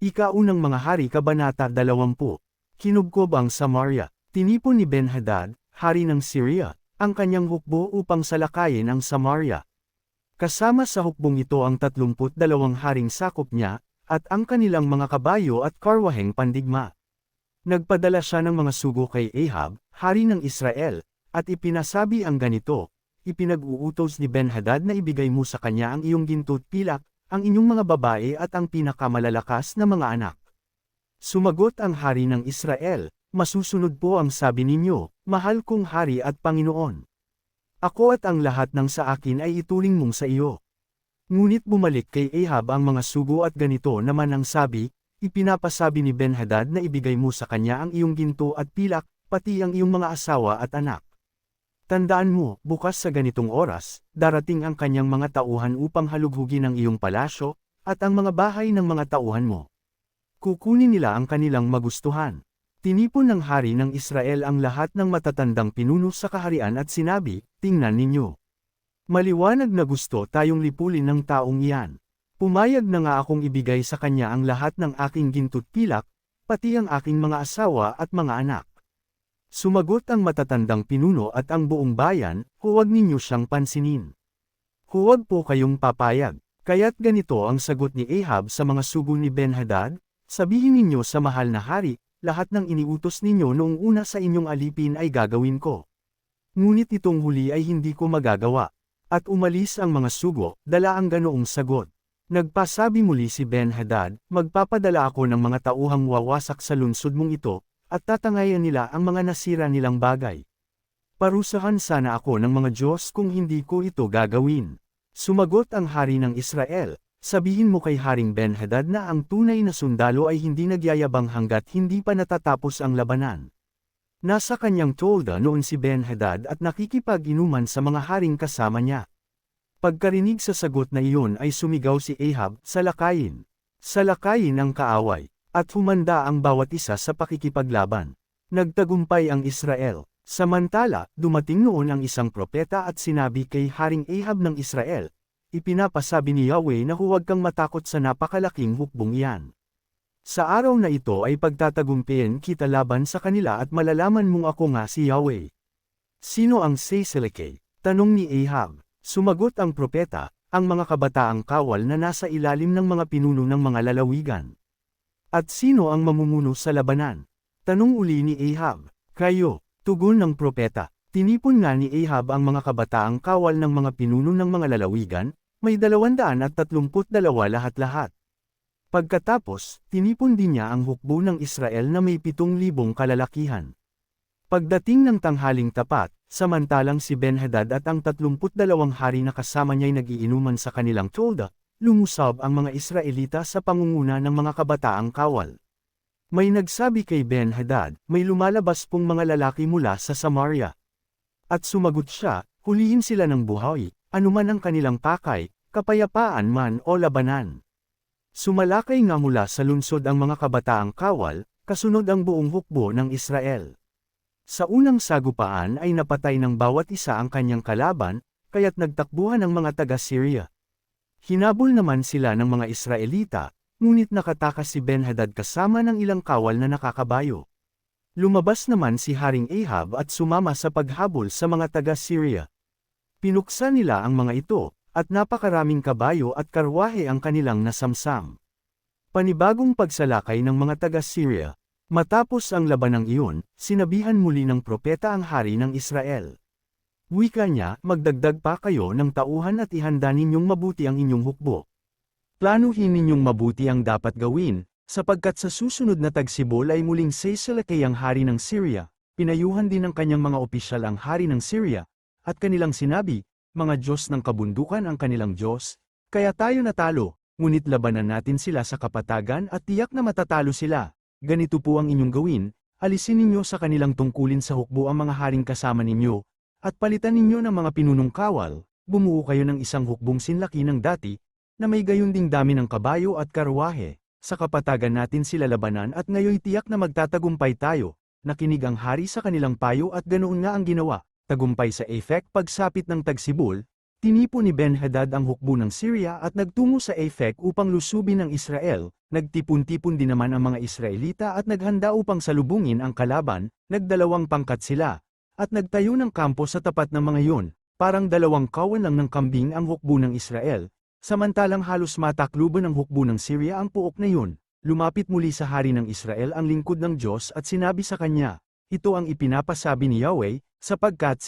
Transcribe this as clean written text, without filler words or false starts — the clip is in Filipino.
Ika-unang mga hari kabanata 20. Kinubkob ang Samaria. Tinipon ni Ben-Hadad, hari ng Syria, ang kanyang hukbo upang salakayin ang Samaria. Kasama sa hukbong ito ang 32 haring sakop niya, at ang kanilang mga kabayo at karwaheng pandigma. Nagpadala siya ng mga sugo kay Ahab, hari ng Israel, at ipinasabi ang ganito, ipinag-uutos ni Ben-Hadad na ibigay mo sa kanya ang iyong ginto't pilak, ang inyong mga babae at ang pinakamalalakas na mga anak. Sumagot ang hari ng Israel, masusunod po ang sabi ninyo, mahal kong hari at Panginoon. Ako at ang lahat ng sa akin ay ituring mong sa iyo. Ngunit bumalik kay Ahab ang mga sugo at ganito naman ang sabi, ipinapasabi ni Ben-Hadad na ibigay mo sa kanya ang iyong ginto at pilak, pati ang iyong mga asawa at anak. Tandaan mo, bukas sa ganitong oras, darating ang kanyang mga tauhan upang halughugin ang iyong palasyo, at ang mga bahay ng mga tauhan mo. Kukunin nila ang kanilang magustuhan. Tinipon ng hari ng Israel ang lahat ng matatandang pinuno sa kaharian at sinabi, tingnan ninyo. Maliwanag na gusto tayong lipulin ng taong iyan. Pumayag na nga akong ibigay sa kanya ang lahat ng aking ginto't pilak, pati ang aking mga asawa at mga anak. Sumagot ang matatandang pinuno at ang buong bayan, huwag ninyo siyang pansinin. Huwag po kayong papayag, kaya't ganito ang sagot ni Ahab sa mga sugo ni Ben-Hadad, sabihin ninyo sa mahal na hari, lahat ng iniutos ninyo noong una sa inyong alipin ay gagawin ko. Ngunit itong huli ay hindi ko magagawa. At umalis ang mga sugo, dala ang ganoong sagot. Nagpasabi muli si Ben-Hadad, magpapadala ako ng mga tauhang wawasak sa lungsod mong ito, at tatangayan nila ang mga nasira nilang bagay. Parusahan sana ako ng mga Diyos kung hindi ko ito gagawin. Sumagot ang hari ng Israel, sabihin mo kay Haring Ben-Hadad na ang tunay na sundalo ay hindi nagyayabang hanggat hindi pa natatapos ang labanan. Nasa kanyang tolda noon si Ben-Hadad at nakikipag-inuman sa mga haring kasama niya. Pagkarinig sa sagot na iyon ay sumigaw si Ahab, salakayin. Salakayin ang kaaway. At humanda ang bawat isa sa pakikipaglaban. Nagtagumpay ang Israel. Samantala, dumating noon ang isang propeta at sinabi kay Haring Ahab ng Israel, ipinapasabi ni Yahweh na huwag kang matakot sa napakalaking hukbong iyan. Sa araw na ito ay pagtatagumpiin kita laban sa kanila at malalaman mong ako nga si Yahweh. Sino ang Seiseleke? Tanong ni Ahab. Sumagot ang propeta, ang mga kabataang kawal na nasa ilalim ng mga pinuno ng mga lalawigan. At sino ang mamumuno sa labanan? Tanong uli ni Ahab. Kayo, tugon ng propeta. Tinipon nga ni Ahab ang mga kabataang kawal ng mga pinuno ng mga lalawigan, may 232 lahat-lahat. Pagkatapos, tinipon din niya ang hukbo ng Israel na may 7,000 kalalakihan. Pagdating ng tanghaling tapat, samantalang si Ben-Hadad at ang 32 hari na kasama niya'y nagiinuman sa kanilang tolda, lumusab ang mga Israelita sa pangunguna ng mga kabataang kawal. May nagsabi kay Ben-Hadad, may lumalabas pong mga lalaki mula sa Samaria. At sumagot siya, hulihin sila ng buhay, anuman ang kanilang pakay, kapayapaan man o labanan. Sumalakay nga mula sa lungsod ang mga kabataang kawal, kasunod ang buong hukbo ng Israel. Sa unang sagupaan ay napatay ng bawat isa ang kanyang kalaban, kaya't nagtakbuhan ang mga taga-Syria. Hinabol naman sila ng mga Israelita, ngunit nakatakas si Ben-Hadad kasama ng ilang kawal na nakakabayo. Lumabas naman si Haring Ahab at sumama sa paghabol sa mga taga-Syria. Pinuksan nila ang mga ito, at napakaraming kabayo at karwahe ang kanilang nasamsam. Panibagong pagsalakay ng mga taga-Syria. Matapos ang labanang iyon, sinabihan muli ng propeta ang hari ng Israel. Wika niya, magdagdag pa kayo ng tauhan at ihanda ninyong mabuti ang inyong hukbo. Planuhin ninyong mabuti ang dapat gawin, sapagkat sa susunod na tagsibol ay muling Seiseleke ang hari ng Syria, pinayuhan din ng kanyang mga opisyal ang hari ng Syria, at kanilang sinabi, mga Diyos ng kabundukan ang kanilang Diyos, kaya tayo natalo, ngunit labanan natin sila sa kapatagan at tiyak na matatalo sila. Ganito po ang inyong gawin, alisin ninyo sa kanilang tungkulin sa hukbo ang mga haring kasama ninyo, at palitan ninyo ng mga pinunong kawal, bumuo kayo ng isang hukbong sinlaki ng dati, na may gayon ding dami ng kabayo at karwahe, sa kapatagan natin sila labanan at ngayoy tiyak na magtatagumpay tayo, nakinig ang hari sa kanilang payo at ganoon nga ang ginawa, tagumpay sa Afek pagsapit ng tagsibol, Tinipo ni Ben-Hadad ang hukbo ng Syria at nagtungo sa Aphek upang lusubin ang Israel, nagtipon-tipon din naman ang mga Israelita at naghanda upang salubungin ang kalaban, nagdalawang pangkat sila, at nagtayo ng kampo sa tapat ng mga yun, parang dalawang kawan lang ng kambing ang hukbo ng Israel, samantalang halos matakluban ng hukbo ng Syria ang puok na yun. Lumapit muli sa hari ng Israel ang lingkod ng Diyos at sinabi sa kanya, ito ang ipinapasabi ni Yahweh, sapagkat